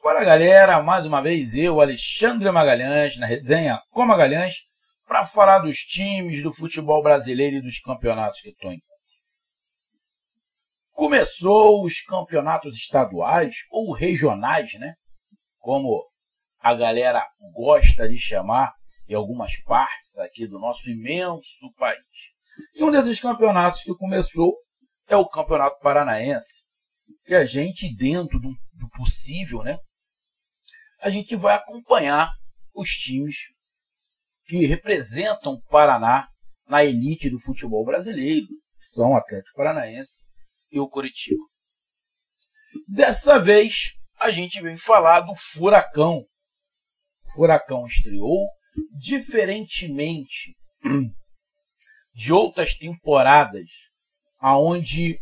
Fala galera, mais uma vez eu, Alexandre Magalhães, na resenha com Magalhães, para falar dos times do futebol brasileiro e dos campeonatos que estão em curso. Começou os campeonatos estaduais ou regionais, né? Como a galera gosta de chamar em algumas partes aqui do nosso imenso país. E um desses campeonatos que começou é o Campeonato Paranaense, que a gente, dentro do possível, né? A gente vai acompanhar os times que representam o Paraná na elite do futebol brasileiro, são o Atlético Paranaense e o Coritiba. Dessa vez, a gente vem falar do Furacão. O Furacão estreou, diferentemente de outras temporadas, onde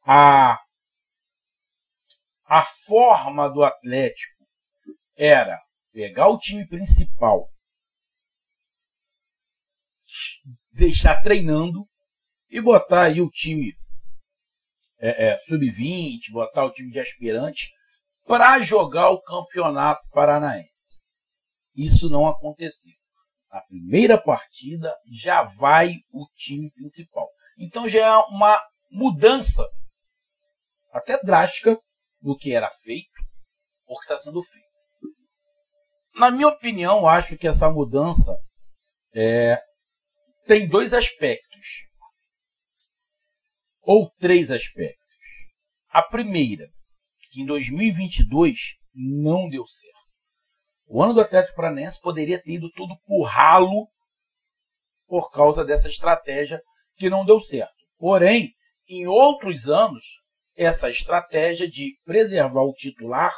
a forma do Atlético era pegar o time principal, deixar treinando e botar aí o time sub-20, botar o time de aspirante para jogar o Campeonato Paranaense. Isso não aconteceu. Na primeira partida já vai o time principal. Então já é uma mudança até drástica do que era feito ou que está sendo feito. Na minha opinião, acho que essa mudança tem dois aspectos, ou três aspectos. A primeira, que em 2022 não deu certo. O ano do Atlético Paranaense poderia ter ido tudo por ralo por causa dessa estratégia que não deu certo. Porém, em outros anos, essa estratégia de preservar o titular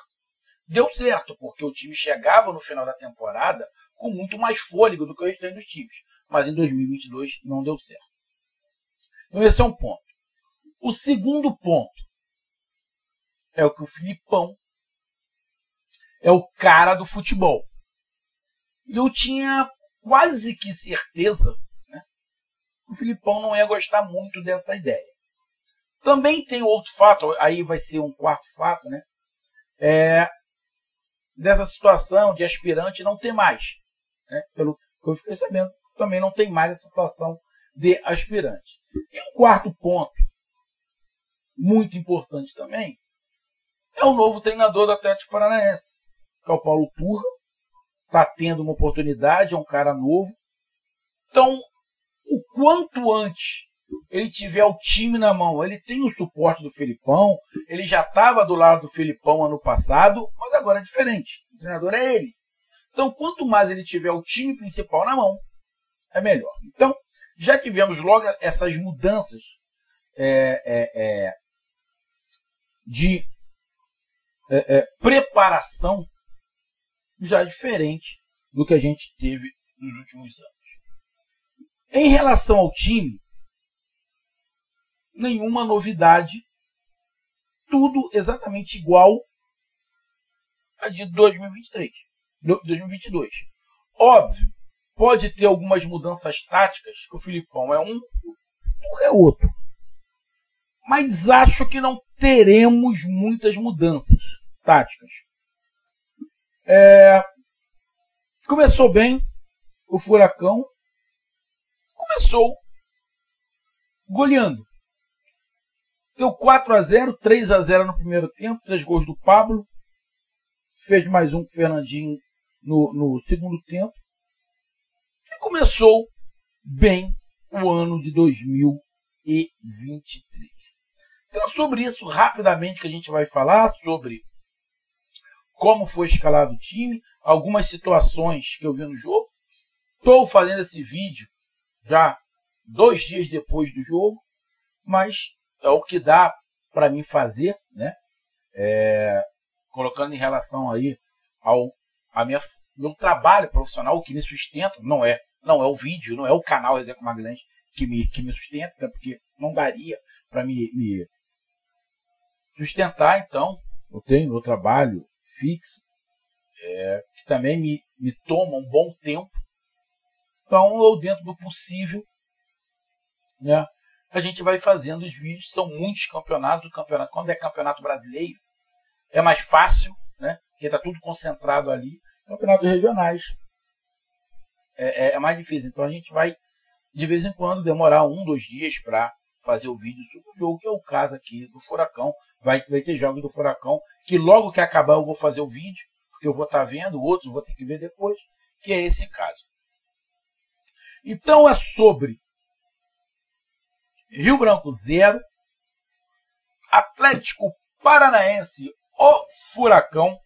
deu certo, porque o time chegava no final da temporada com muito mais fôlego do que o restante dos times. Mas em 2022 não deu certo. Então esse é um ponto. O segundo ponto é o que o Filipão é o cara do futebol. E eu tinha quase que certeza, né, que o Filipão não ia gostar muito dessa ideia. Também tem outro fato, aí vai ser um quarto fato, né? Dessa situação de aspirante não ter mais. Né? Pelo que eu fiquei sabendo, também não tem mais essa situação de aspirante. E um quarto ponto, muito importante também, é o novo treinador do Atlético Paranaense, que é o Paulo Turra. Está tendo uma oportunidade, é um cara novo. Então, o quanto antes ele tiver o time na mão, ele tem o suporte do Felipão, ele já estava do lado do Felipão ano passado, mas agora é diferente, o treinador é ele. Então, quanto mais ele tiver o time principal na mão, é melhor. Então, já tivemos logo essas mudanças de preparação já diferente do que a gente teve nos últimos anos. Em relação ao time, nenhuma novidade, tudo exatamente igual a de 2022. Óbvio, pode ter algumas mudanças táticas, que o Filipão é um, o é outro. Mas acho que não teremos muitas mudanças táticas. Começou bem o Furacão, começou goleando. Deu 4-0, 3-0 no primeiro tempo, 3 gols do Pablo. Fez mais um com o Fernandinho no segundo tempo. E começou bem o ano de 2023. Então, sobre isso, rapidamente, que a gente vai falar sobre como foi escalado o time, algumas situações que eu vi no jogo. Estou fazendo esse vídeo já 2 dias depois do jogo, mas é o que dá para mim fazer, né? Colocando em relação aí ao meu trabalho profissional, que me sustenta, não é o vídeo, não é o canal Resenha com Magalhães que me sustenta, até porque não daria para me sustentar. Então, eu tenho meu trabalho fixo, que também me toma um bom tempo. Então, eu, dentro do possível, né, a gente vai fazendo os vídeos. São muitos campeonatos. Quando é campeonato brasileiro, é mais fácil, né? Porque está tudo concentrado ali. Campeonatos regionais é mais difícil. Então a gente vai, de vez em quando, demorar 1, 2 dias para fazer o vídeo sobre o jogo, que é o caso aqui do Furacão. Vai ter jogos do Furacão, que logo que acabar eu vou fazer o vídeo, porque eu vou estar vendo, outros vou ter que ver depois, que é esse caso. Então é sobre Rio Branco 0, Atlético Paranaense, o Furacão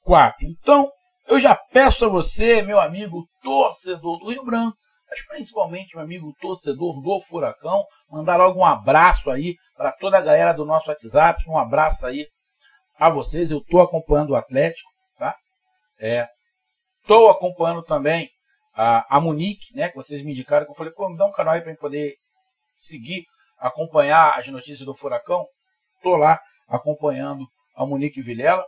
4. Então, eu já peço a você, meu amigo torcedor do Rio Branco, mas principalmente meu amigo torcedor do Furacão, mandar logo um abraço aí para toda a galera do nosso WhatsApp, um abraço aí a vocês. Eu estou acompanhando o Atlético, tá? Estou acompanhando também a Monique, né, que vocês me indicaram, que eu falei, pô, me dá um canal aí para eu poder seguir, acompanhar as notícias do Furacão. Estou lá acompanhando a Monique Vilela.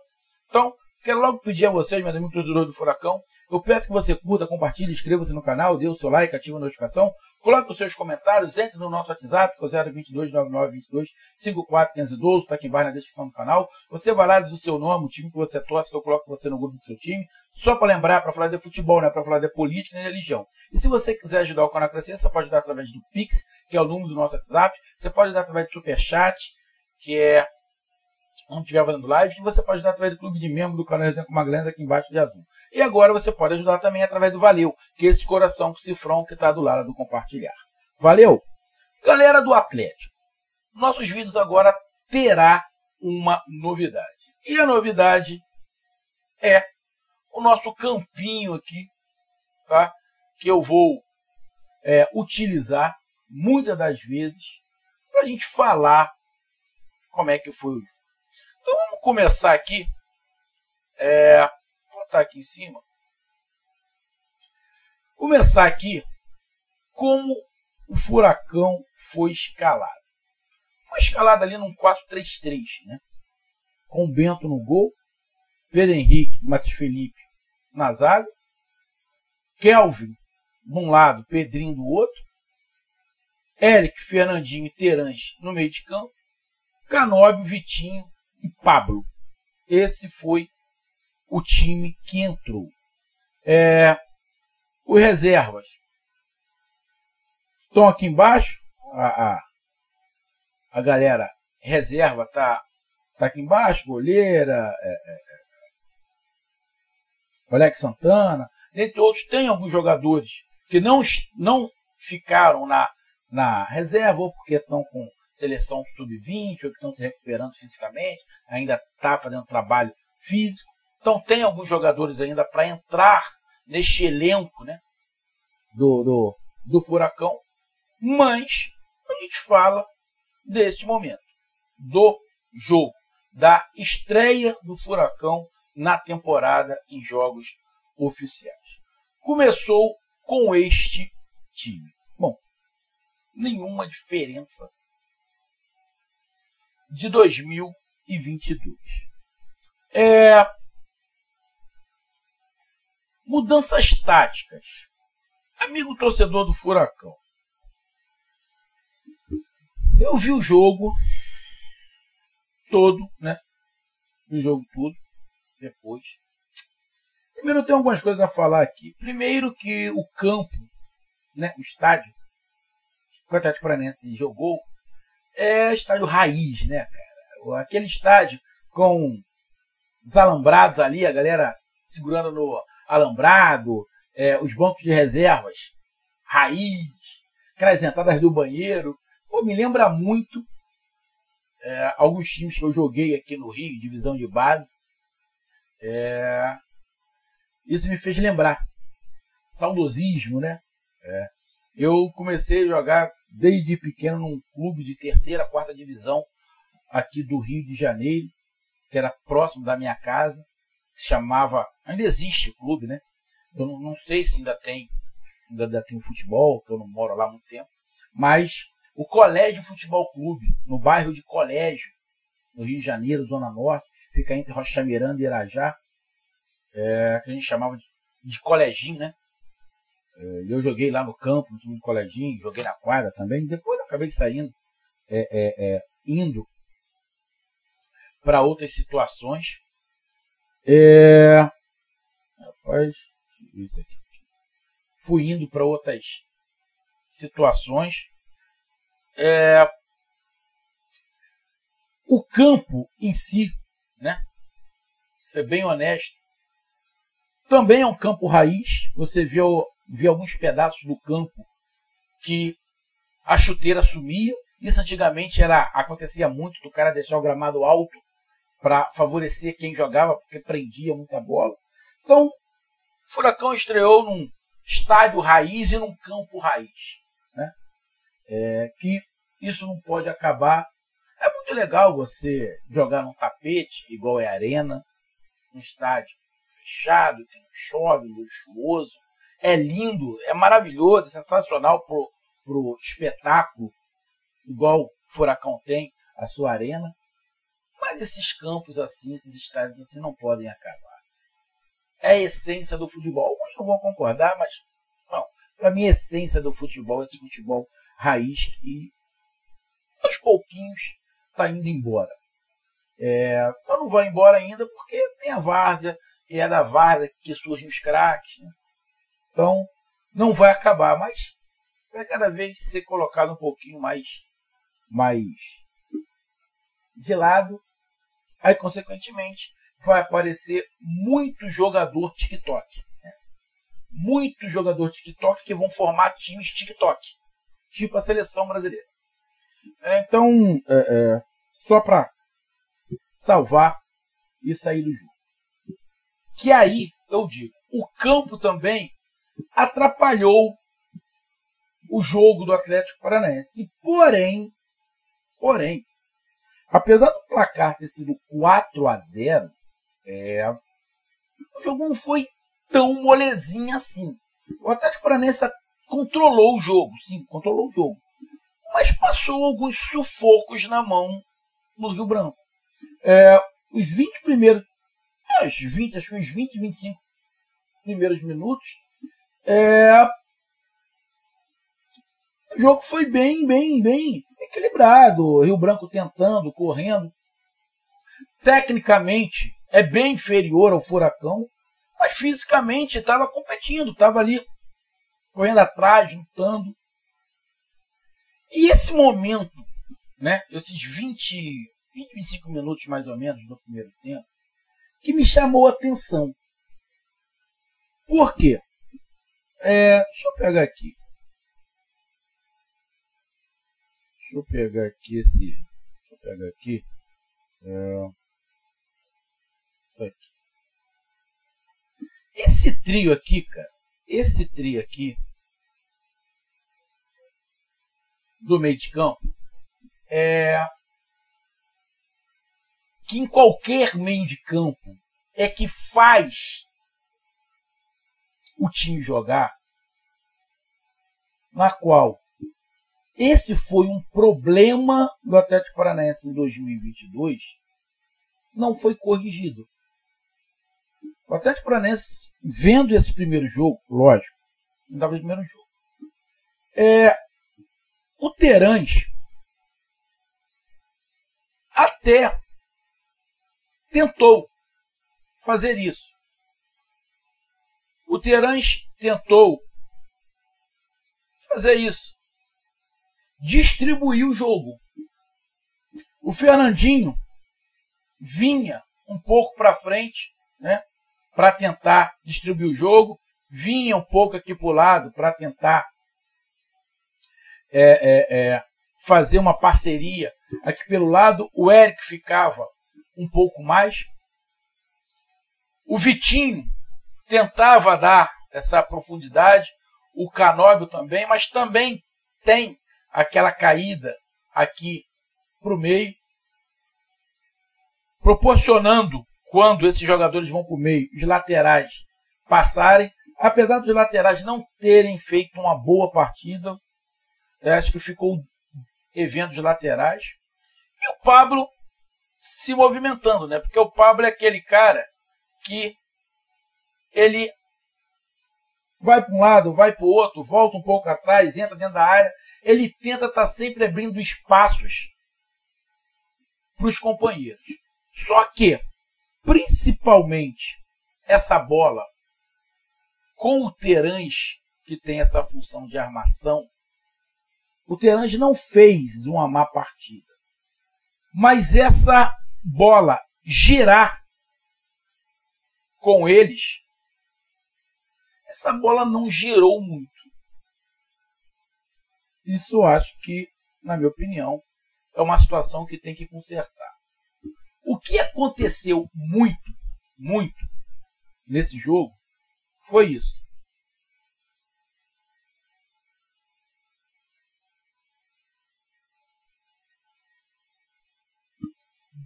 Então, quero logo pedir a vocês, meus amigos torcedores do Furacão, eu peço que você curta, compartilhe, inscreva-se no canal, dê o seu like, ative a notificação, coloque os seus comentários, entre no nosso WhatsApp, que é o 022 9922 54512, está aqui embaixo na descrição do canal. Você vai lá, diz o seu nome, o time que você torce, que eu coloco você no grupo do seu time, só para lembrar, para falar de futebol, não é para falar de política nem de religião. E se você quiser ajudar o canal a crescer, você pode ajudar através do Pix, que é o número do nosso WhatsApp, você pode ajudar através do Superchat, que é onde estiver fazendo live, que você pode ajudar através do clube de membro do canal Resenha com Magalhães aqui embaixo de azul. E agora você pode ajudar também através do Valeu, que é esse coração com cifrão que está do lado do compartilhar. Valeu! Galera do Atlético, nossos vídeos agora terá uma novidade. E a novidade é o nosso campinho aqui, tá? Que eu vou utilizar muitas das vezes para a gente falar como é que foi o jogo. Então vamos começar aqui, vou botar aqui em cima, começar aqui como o Furacão foi escalado. Foi escalado ali num 4-3-3, né? Com o Bento no gol, Pedro Henrique e Matheus Felipe na zaga, Kelvin de um lado, Pedrinho do outro, Eric, Fernandinho e Terãs no meio de campo, Canóbio, Vitinho e Pablo. Esse foi o time que entrou. Os reservas estão aqui embaixo. A galera reserva tá aqui embaixo. Goleira, Alex Santana, entre outros. Tem alguns jogadores que não ficaram na reserva, ou porque estão com seleção sub-20, ou que estão se recuperando fisicamente, ainda está fazendo trabalho físico. Então tem alguns jogadores ainda para entrar neste elenco, né, do Furacão, mas a gente fala deste momento, do jogo, da estreia do Furacão na temporada em jogos oficiais. Começou com este time. Bom, nenhuma diferença de 2022. Mudanças táticas. Amigo torcedor do Furacão, eu vi o jogo todo, né? Vi o jogo todo depois. Primeiro, eu tenho algumas coisas a falar aqui. Primeiro, que o campo, né, o estádio que o Atlético Paranaense jogou é estádio raiz, né, cara? Aquele estádio com os alambrados ali, a galera segurando no alambrado, os bancos de reservas raiz, aquelas entradas do banheiro. Pô, me lembra muito alguns times que eu joguei aqui no Rio, divisão de base. Isso me fez lembrar. Saudosismo, né? Eu comecei a jogar desde pequeno num clube de terceira, quarta divisão aqui do Rio de Janeiro, que era próximo da minha casa, se chamava, ainda existe o clube, né? Eu não sei se ainda tem futebol, que eu não moro lá há muito tempo, mas o Colégio Futebol Clube, no bairro de Colégio, no Rio de Janeiro, Zona Norte, fica entre Rocha Miranda e Irajá, que a gente chamava de Coleginho, né? Eu joguei lá no campo, no time do Coleginho, joguei na quadra também. Depois eu acabei saindo, indo para outras situações. Rapaz, isso aqui. Fui indo para outras situações. O campo em si, né? Ser bem honesto, também é um campo raiz. Você vê alguns pedaços do campo que a chuteira sumia. Isso antigamente acontecia muito do cara deixar o gramado alto para favorecer quem jogava, porque prendia muita bola. Então, o Furacão estreou num estádio raiz e num campo raiz, né? Que isso não pode acabar. É muito legal você jogar num tapete, igual é a Arena, um estádio fechado, que não chove, luxuoso. É lindo, é maravilhoso, é sensacional pro espetáculo, igual o Furacão tem, a sua Arena. Mas esses campos assim, esses estádios assim, não podem acabar. É a essência do futebol. Alguns não vão concordar, mas para mim a essência do futebol é esse futebol raiz que aos pouquinhos está indo embora. Só não vai embora ainda porque tem a várzea, e é da várzea que surgem os craques, né? Então não vai acabar, mas vai cada vez ser colocado um pouquinho mais de lado. Aí, consequentemente, vai aparecer muito jogador TikTok, né? Muito jogador TikTok que vão formar times TikTok, tipo a seleção brasileira. Então, só para salvar e sair do jogo. Que aí, eu digo, o campo também atrapalhou o jogo do Atlético Paranaense. Porém, apesar do placar ter sido 4-0, o jogo não foi tão molezinho assim. O Atlético Paranaense controlou o jogo, sim, controlou o jogo. Mas passou alguns sufocos na mão no Rio Branco. Os 20 primeiros, acho que uns 20, 25 primeiros minutos, o jogo foi bem equilibrado. O Rio Branco tentando, correndo. Tecnicamente é bem inferior ao Furacão, mas fisicamente estava competindo, estava ali correndo atrás, lutando. E esse momento, né, esses 25 minutos mais ou menos do primeiro tempo, que me chamou a atenção. Por quê? Deixa eu pegar aqui. Isso aqui. Esse trio aqui, cara. Esse trio aqui do meio de campo que em qualquer meio de campo é que faz o time jogar, na qual esse foi um problema do Atlético Paranaense em 2022, não foi corrigido. O Atlético Paranaense, vendo esse primeiro jogo, lógico, não estava no primeiro jogo, o Terãs até tentou fazer isso. O Terãs tentou fazer isso. Distribuir o jogo. O Fernandinho vinha um pouco para frente, né, para tentar distribuir o jogo. Vinha um pouco aqui para o lado para tentar fazer uma parceria. Aqui pelo lado, o Eric ficava um pouco mais. O Vitinho tentava dar essa profundidade. O Canóbio também, mas também tem aquela caída aqui para o meio, proporcionando, quando esses jogadores vão para o meio, os laterais passarem. Apesar dos laterais não terem feito uma boa partida, eu acho que ficou devendo os laterais. E o Pablo se movimentando, né? Porque o Pablo é aquele cara que ele vai para um lado, vai para o outro, volta um pouco atrás, entra dentro da área. Ele tenta estar sempre abrindo espaços para os companheiros. Só que, principalmente, essa bola, com o Terãs, que tem essa função de armação, o Terãs não fez uma má partida. Mas essa bola girar com eles, essa bola não girou muito. Isso eu acho que, na minha opinião, é uma situação que tem que consertar. O que aconteceu muito nesse jogo foi isso.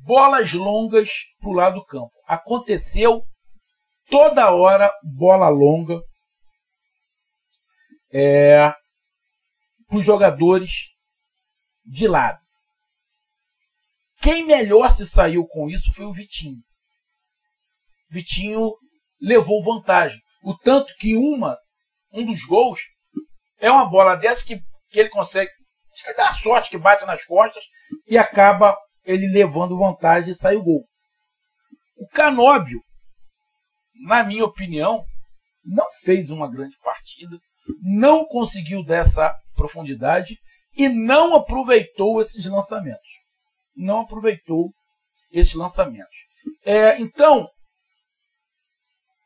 Bolas longas para o lado do campo. Aconteceu toda hora bola longa para os jogadores de lado. Quem melhor se saiu com isso foi o Vitinho. Vitinho levou vantagem. O tanto que um dos gols é uma bola dessa que ele consegue, acho que dá sorte, que bate nas costas e acaba ele levando vantagem e sai o gol. O Canóbio, na minha opinião, não fez uma grande partida, não conseguiu dessa profundidade e não aproveitou esses lançamentos. Então,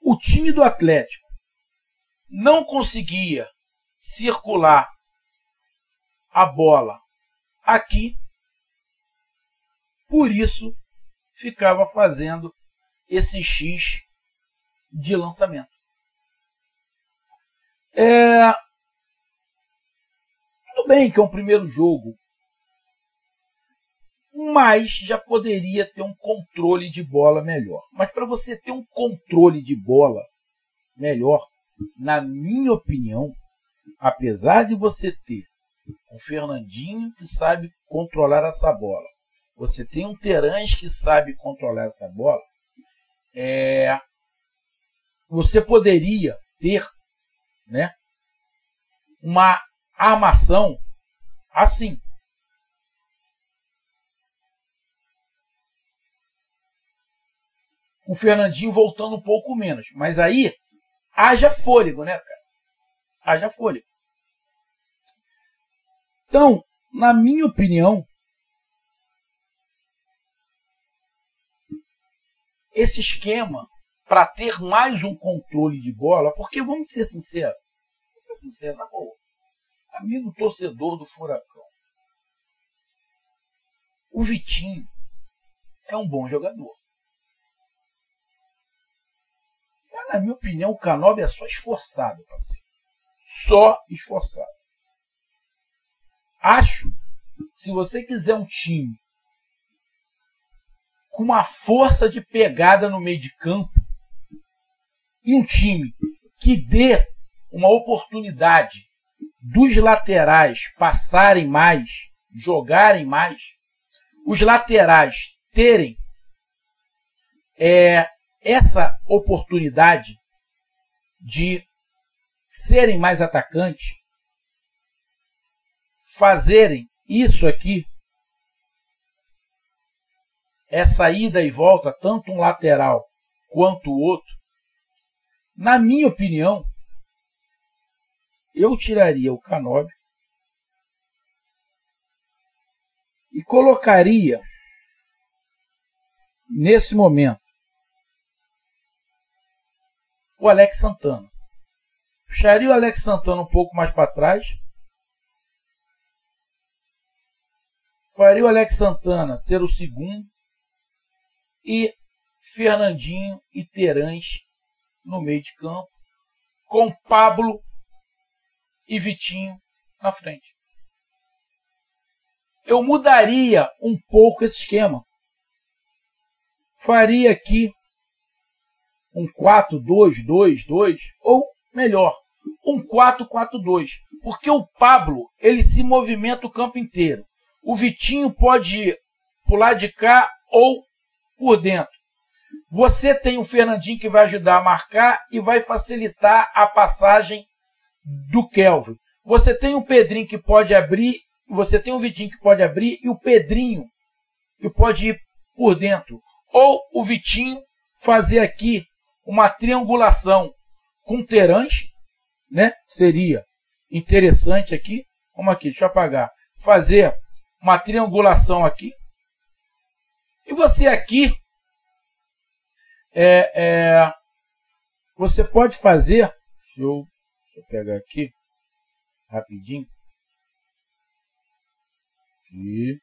o time do Atlético não conseguia circular a bola aqui, por isso ficava fazendo esse X de lançamento. Tudo bem que é um primeiro jogo, mas já poderia ter um controle de bola melhor. Mas para você ter um controle de bola melhor, na minha opinião, apesar de você ter um Fernandinho que sabe controlar essa bola, você tem um Terãs que sabe controlar essa bola, você poderia ter, né, uma armação assim. O Fernandinho voltando um pouco menos. Mas aí, haja fôlego, né, cara? Haja fôlego. Então, na minha opinião, esse esquema, para ter mais um controle de bola, porque vamos ser sinceros, na boa, amigo torcedor do Furacão, o Vitinho é um bom jogador. Na minha opinião, o Canóbio é só esforçado, parceiro. Só esforçado. Acho que se você quiser um time com uma força de pegada no meio de campo e um time que dê uma oportunidade dos laterais passarem mais, jogarem mais, os laterais terem essa oportunidade de serem mais atacantes, fazerem isso aqui, essa ida e volta, tanto um lateral quanto o outro, na minha opinião, eu tiraria o Canóbio e colocaria, nesse momento, o Alex Santana. Puxaria o Alex Santana um pouco mais para trás. Faria o Alex Santana ser o segundo. E Fernandinho e Terãs no meio de campo. Com Pablo e Vitinho na frente. Eu mudaria um pouco esse esquema. Faria aqui um 4-2-2-2, ou melhor, um 4-4-2. Porque o Pablo, ele se movimenta o campo inteiro. O Vitinho pode pular de cá ou por dentro. Você tem o Fernandinho que vai ajudar a marcar e vai facilitar a passagem do Kelvin. Você tem o Pedrinho que pode abrir, você tem o Vitinho que pode abrir e o Pedrinho que pode ir por dentro. ou o Vitinho fazer aqui uma triangulação com Terãs, né? Seria interessante aqui. Vamos aqui, deixa eu apagar. Fazer uma triangulação aqui. E você aqui, você pode fazer, deixa eu pegar aqui, rapidinho. E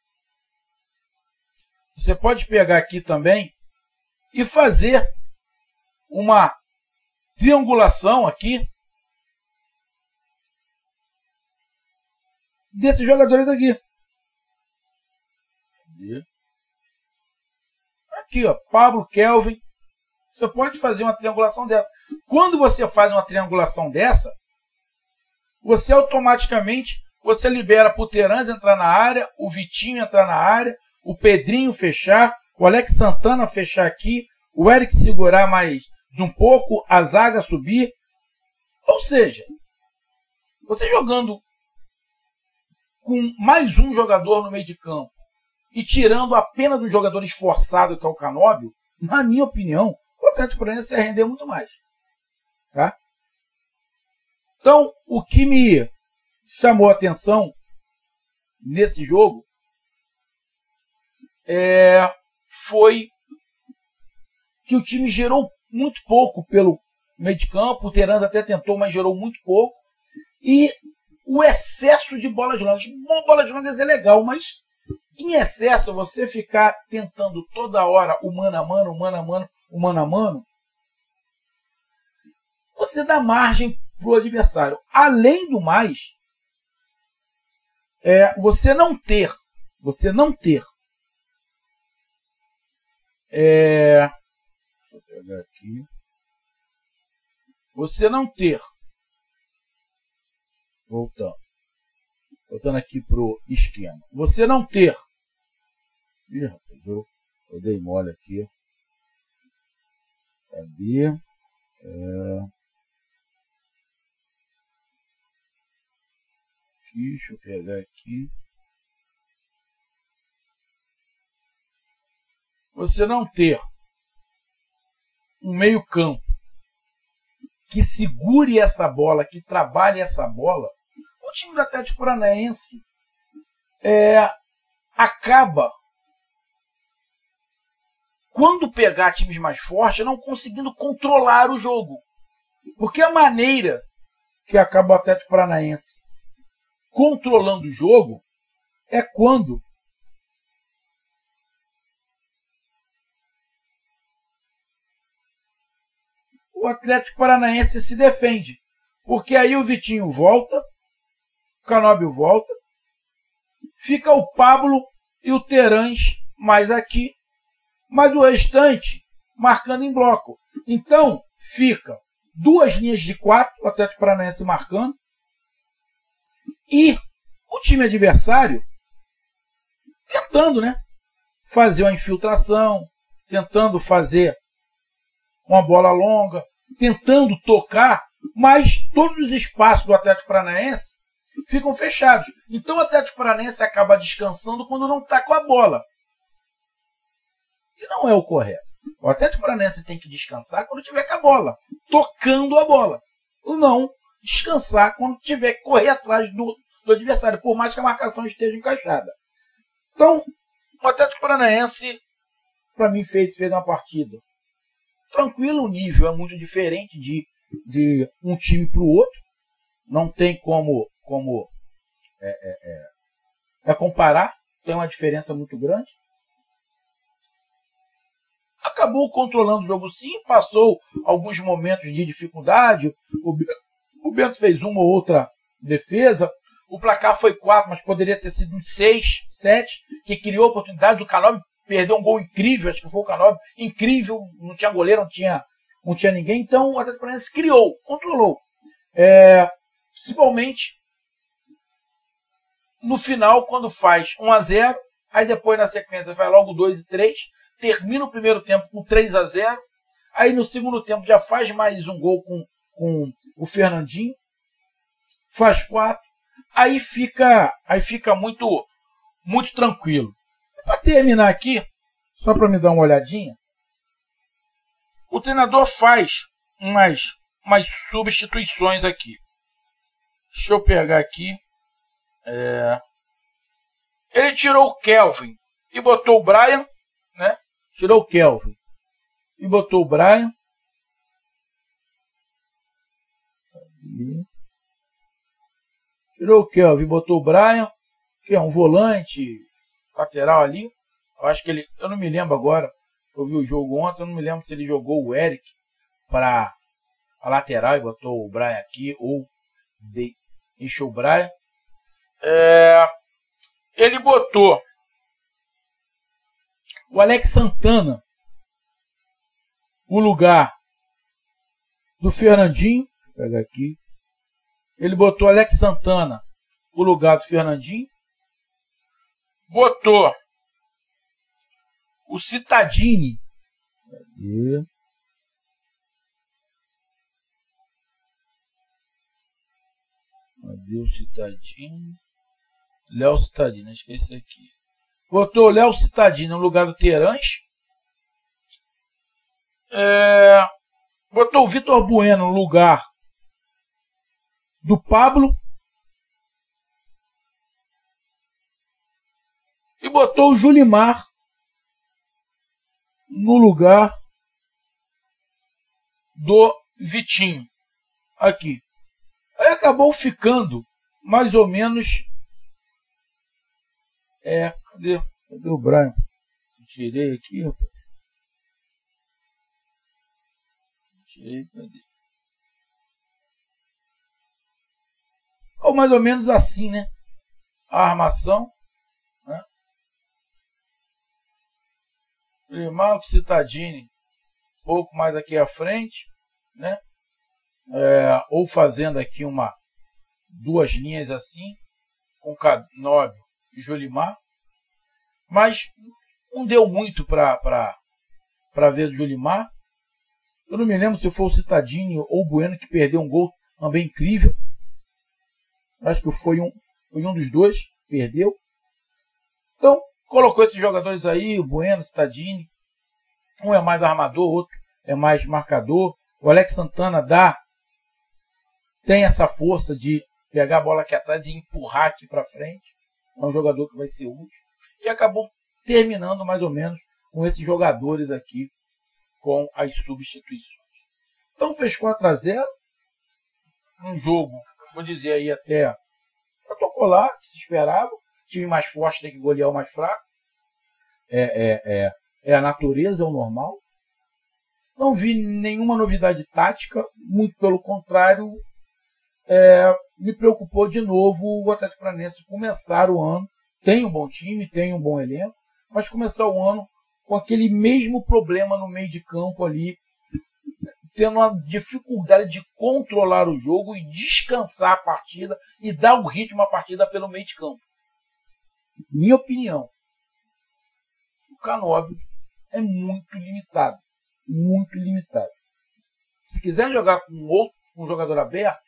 você pode pegar aqui também e fazer uma triangulação aqui desses jogadores aqui. Aqui, ó, Pablo, Kelvin. Você pode fazer uma triangulação dessa. Quando você faz uma triangulação dessa, você automaticamente libera para o Terãs entrar na área, o Vitinho entrar na área, o Pedrinho fechar, o Alex Santana fechar aqui, o Eric segurar mais um pouco, a zaga subir. Ou seja, você jogando com mais um jogador no meio de campo e tirando apenas um jogador esforçado que é o Canóbio, na minha opinião, o Atlético Paranaense ia render muito mais. Tá? Então, o que me chamou a atenção nesse jogo foi que o time gerou muito pouco pelo meio de campo. O Terãs até tentou, mas gerou muito pouco. E o excesso de bolas longas. Bom, bolas longas é legal, mas em excesso você ficar tentando toda hora o mano a mano, o mano a mano, o mano a mano, você dá margem para o adversário. Além do mais, você não ter, deixa eu pegar aqui, você não ter, voltando aqui pro esquema, você não ter, ih, rapaz, eu dei mole aqui, cadê, deixa eu pegar aqui. Você não ter um meio-campo que segure essa bola, que trabalhe essa bola, o time do Atlético Paranaense acaba, quando pegar times mais fortes, não conseguindo controlar o jogo. Porque a maneira que acaba o Atlético Paranaense controlando o jogo é quando o Atlético Paranaense se defende. Porque aí o Vitinho volta, o Canóbio volta, fica o Pablo e o Terãs mais aqui, mas o restante marcando em bloco. Então fica duas linhas de 4, o Atlético Paranaense marcando, e o time adversário tentando, né, fazer uma infiltração, tentando fazer uma bola longa, tentando tocar, mas todos os espaços do Atlético Paranaense ficam fechados. Então o Atlético Paranaense acaba descansando quando não está com a bola. E não é o correto. O Atlético Paranaense tem que descansar quando tiver com a bola, tocando a bola. Ou não descansar quando tiver que correr atrás do adversário, por mais que a marcação esteja encaixada. Então, o Atlético Paranaense, para mim, fez uma partida tranquilo. O nível é muito diferente de um time para o outro. Não tem como comparar. Tem uma diferença muito grande. Acabou controlando o jogo sim, passou alguns momentos de dificuldade. O Bento fez uma ou outra defesa. O placar foi 4, mas poderia ter sido 6, 7, que criou oportunidade. O Canóbio perdeu um gol incrível, acho que foi o Canóbio, incrível, não tinha goleiro, não tinha ninguém. Então o Atlético Paranaense criou, controlou. Principalmente no final, quando faz 1-0, aí depois na sequência vai logo 2 e 3, termina o primeiro tempo com 3-0, aí no segundo tempo já faz mais um gol com o Fernandinho, faz 4, aí fica muito, muito tranquilo. Para terminar aqui, só para me dar uma olhadinha, o treinador faz umas substituições aqui. Deixa eu pegar aqui. Ele tirou o Kelvin e botou o Brian, né? Tirou o Kelvin e botou o Brian. Tirou o Kelvin e botou o Brian, que é um volante lateral ali. Eu acho que ele, eu não me lembro agora, eu vi o jogo ontem, eu não me lembro se ele jogou o Eric para a lateral e botou o Brian aqui, ou deixou o Brian. Ele botou o Alex Santana no lugar do Fernandinho. Deixa eu pegar aqui. Ele botou o Alex Santana no lugar do Fernandinho. Botou o Cittadini. Cadê o Cittadini? Léo Cittadini, acho que é esse aqui. Botou o Léo Cittadini no lugar do Terãs. Botou o Vitor Bueno no lugar do Pablo. E botou o Julimar no lugar do Vitinho. Aqui. Aí acabou ficando mais ou menos. Cadê o Brian? Tirei aqui, rapaz. Tirei, cadê? Ficou mais ou menos assim, né? A armação. Né? Marco Cittadini, um pouco mais aqui à frente, né? Ou fazendo aqui duas linhas assim, com Canóbio e Jolimar, mas não deu muito para ver do Jolimar. Eu não me lembro se foi o Cittadini ou o Bueno que perdeu um gol também incrível. Acho que foi um dos dois, perdeu. Então, colocou esses jogadores aí, o Bueno, o Cittadini. Um é mais armador, outro é mais marcador. O Alex Santana tem essa força de pegar a bola aqui atrás e empurrar aqui para frente. É um jogador que vai ser útil. E acabou terminando mais ou menos com esses jogadores aqui, com as substituições. Então fez 4-0. Um jogo, vou dizer aí até protocolar, que se esperava. O time mais forte tem que golear o mais fraco. É a natureza, é o normal. Não vi nenhuma novidade tática, muito pelo contrário. Me preocupou de novo o Atlético Paranaense começar o ano. Tem um bom time, tem um bom elenco, mas começar o ano com aquele mesmo problema no meio de campo ali, tendo uma dificuldade de controlar o jogo e descansar a partida e dar o ritmo à partida pelo meio de campo. Minha opinião, o Canóbio é muito limitado. Muito limitado. Se quiser jogar com um jogador aberto,